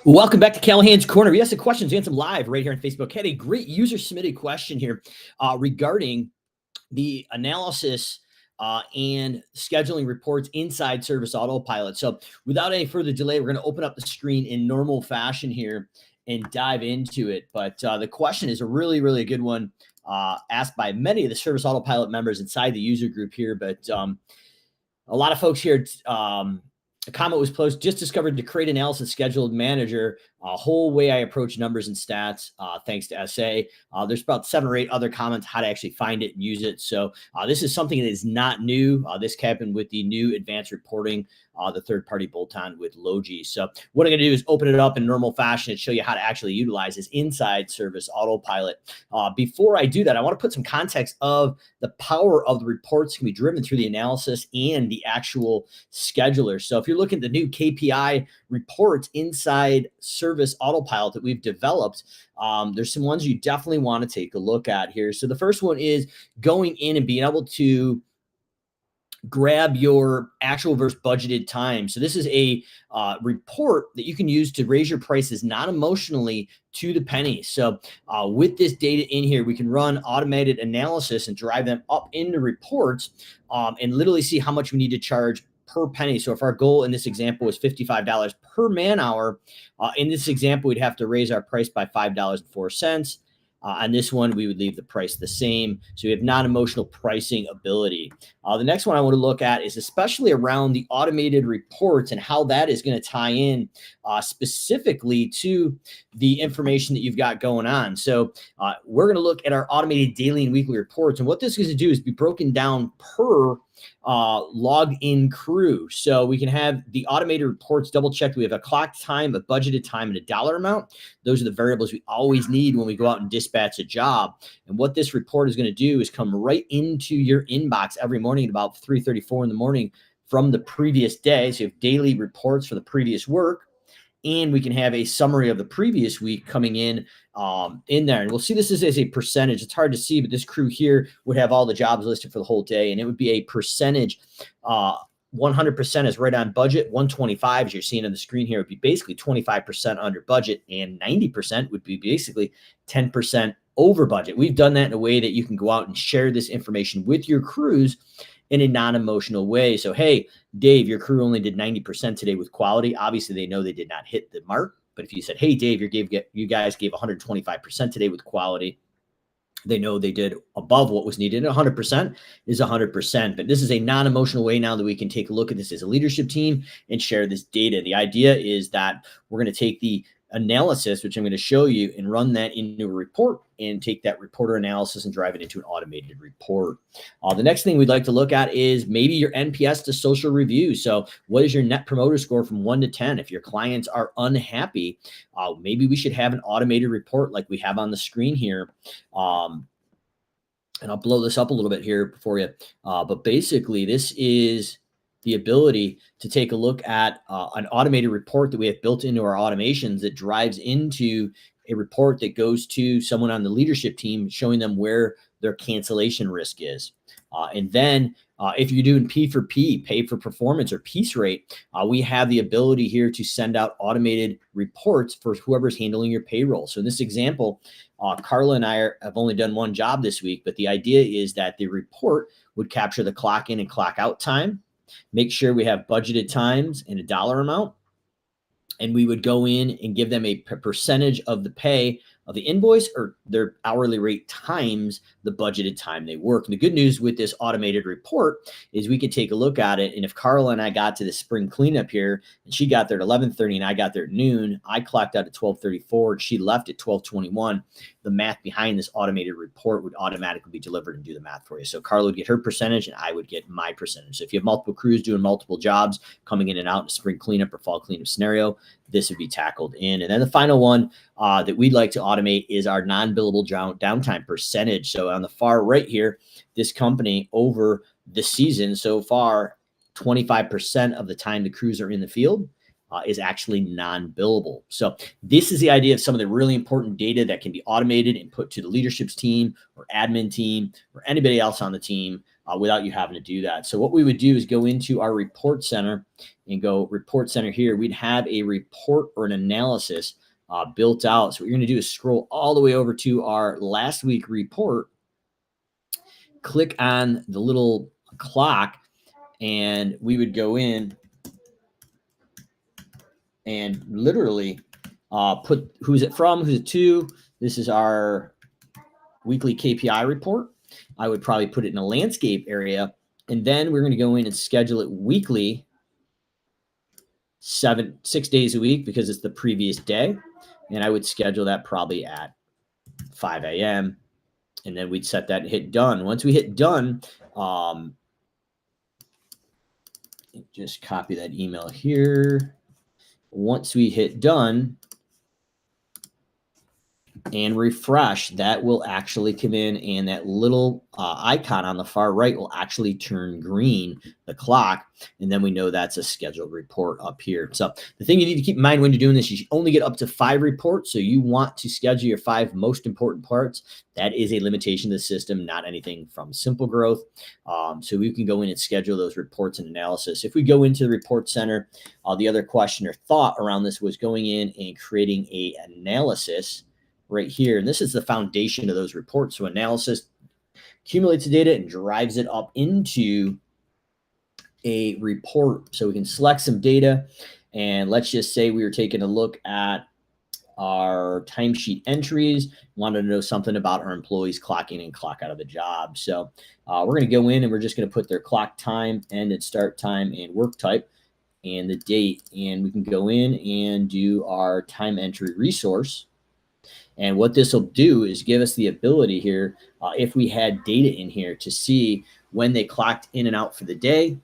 Welcome back to Callahan's Corner. We asked the questions, answer them live right here on Facebook. Had a great user submitted question here regarding the analysis and scheduling reports inside Service Autopilot. So without any further delay, we're going to open up the screen in normal fashion here and dive into it. But the question is a really, really good one asked by many of the Service Autopilot members inside the user group here. But a lot of folks here, a comment was posted, just discovered to create analysis scheduled manager, a whole way I approach numbers and stats, thanks to SA. There's about 7 or 8 other comments how to actually find it and use it. So this is something that is not new. This happened with the new advanced reporting, the third-party bolt-on with Logi. So what I'm going to do is open it up in normal fashion and show you how to actually utilize this inside Service Autopilot. Before I do that, I want to put some context of the power of the reports can be driven through the analysis and the actual scheduler. So if you're looking at the new KPI reports inside Service Autopilot that we've developed, there's some ones you definitely want to take a look at here. So the first one is going in and being able to grab your actual versus budgeted time. So this is a report that you can use to raise your prices non-emotionally to the penny. So with this data in here, we can run automated analysis and drive them up into reports and literally see how much we need to charge per penny. So if our goal in this example was $55 per man hour, in this example, we'd have to raise our price by $5.04. On this one, we would leave the price the same. So we have non-emotional pricing ability. The next one I want to look at is especially around the automated reports and how that is going to tie in specifically to the information that you've got going on. So we're going to look at our automated daily and weekly reports. And what this is going to do is be broken down per logged in crew. So we can have the automated reports double checked. We have a clock time, a budgeted time, and a dollar amount. Those are the variables we always need when we go out and dispatch a job. And what this report is going to do is come right into your inbox every morning at about 3:34 in the morning from the previous day. So you have daily reports for the previous work. And we can have a summary of the previous week coming in there. And we'll see this as a percentage. It's hard to see, but this crew here would have all the jobs listed for the whole day. And it would be a percentage. 100% is right on budget. 125, as you're seeing on the screen here, would be basically 25% under budget. And 90% would be basically 10% over budget. We've done that in a way that you can go out and share this information with your crews in a non-emotional way. So, hey, Dave, your crew only did 90% today with quality. Obviously, they know they did not hit the mark. But if you said, hey, Dave, you guys gave 125% today with quality, they know they did above what was needed. 100% is 100%. But this is a non-emotional way now that we can take a look at this as a leadership team and share this data. The idea is that we're going to take the analysis, which I'm going to show you, and run that into a report and take that reporter analysis and drive it into an automated report. The next thing we'd like to look at is maybe your NPS to social review. So what is your net promoter score from 1 to 10? If your clients are unhappy, maybe we should have an automated report like we have on the screen here. And I'll blow this up a little bit here for you. But basically, this is the ability to take a look at an automated report that we have built into our automations that drives into a report that goes to someone on the leadership team, showing them where their cancellation risk is. And then if you're doing P for P, pay for performance, or piece rate, we have the ability here to send out automated reports for whoever's handling your payroll. So in this example, Carla and I have only done one job this week, but the idea is that the report would capture the clock in and clock out time, make sure we have budgeted times and a dollar amount, and we would go in and give them a percentage of the pay of the invoice or their hourly rate times the budgeted time they work. And the good news with this automated report is we could take a look at it. And if Carla and I got to the spring cleanup here and she got there at 11:30 and I got there at noon, I clocked out at 12:34 and she left at 12:21, the math behind this automated report would automatically be delivered and do the math for you. So Carla would get her percentage and I would get my percentage. So if you have multiple crews doing multiple jobs coming in and out in a spring cleanup or fall cleanup scenario, this would be tackled in. And then the final one that we'd like to automate is our non-billable downtime percentage. So on the far right here, this company over the season so far, 25% of the time the crews are in the field is actually non-billable. So this is the idea of some of the really important data that can be automated and put to the leadership's team or admin team or anybody else on the team without you having to do that. So what we would do is go into our report center and go report center here. We'd have a report or an analysis built out. So what you're going to do is scroll all the way over to our last week report, click on the little clock, and we would go in and literally put who's it from, who's it to. This is our weekly KPI report. I would probably put it in a landscape area, and then we're going to go in and schedule it weekly, 6 days a week, because it's the previous day. And I would schedule that probably at 5 a.m. And then we'd set that and hit done. Once we hit done, just copy that email here. Once we hit done and refresh, that will actually come in, and that little icon on the far right will actually turn green, the clock, and then we know that's a scheduled report up here. So the thing you need to keep in mind when you're doing this is you only get up to 5 reports, so you want to schedule your 5 most important parts. That is a limitation of the system, not anything from Simple Growth. So we can go in and schedule those reports and analysis. If we go into the report center, the other question or thought around this was going in and creating a analysis right here. And this is the foundation of those reports. So analysis accumulates the data and drives it up into a report. So we can select some data, and let's just say we were taking a look at our timesheet entries, wanted to know something about our employees clocking in, clock out of the job. So we're going to go in and we're just going to put their clock time, end and start time, and work type, and the date. And we can go in and do our time entry resource. And what this will do is give us the ability here, if we had data in here, to see when they clocked in and out for the day.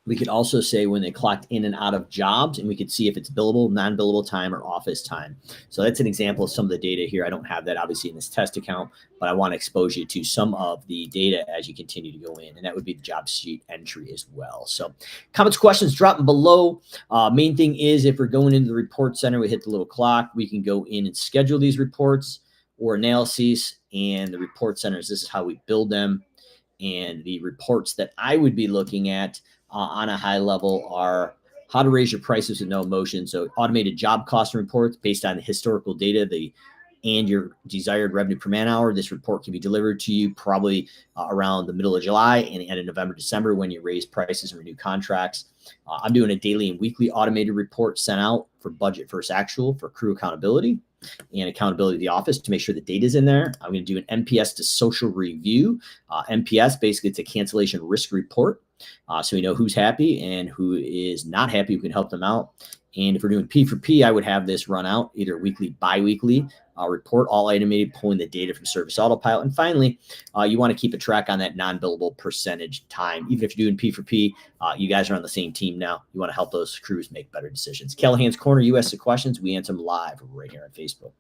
We could also say when they clocked in and out of jobs, and we could see if it's billable, non-billable time, or office time. So that's an example of some of the data here. I don't have that obviously in this test account, but I want to expose you to some of the data as you continue to go in, and that would be the job sheet entry as well. So comments, questions, drop them below. Main thing is, if we're going into the report center, we hit the little clock, we can go in and schedule these reports or analyses, and the report centers, this is how we build them. And the reports that I would be looking at on a high level are how to raise your prices with no emotion. So automated job cost reports based on the historical data, and your desired revenue per man hour. This report can be delivered to you probably around the middle of July and the end of November, December, when you raise prices and renew contracts. I'm doing a daily and weekly automated report sent out for budget versus actual for crew accountability and accountability of the office to make sure the data's in there. I'm going to do an NPS to social review. NPS, basically, it's a cancellation risk report. So we know who's happy and who is not happy. We can help them out. And if we're doing P for P, I would have this run out either weekly, bi-weekly report, all automated, pulling the data from Service Autopilot. And finally, you want to keep a track on that non-billable percentage time. Even if you're doing P for P, you guys are on the same team now. You want to help those crews make better decisions. Callahan's Corner, you ask the questions, we answer them live right here on Facebook.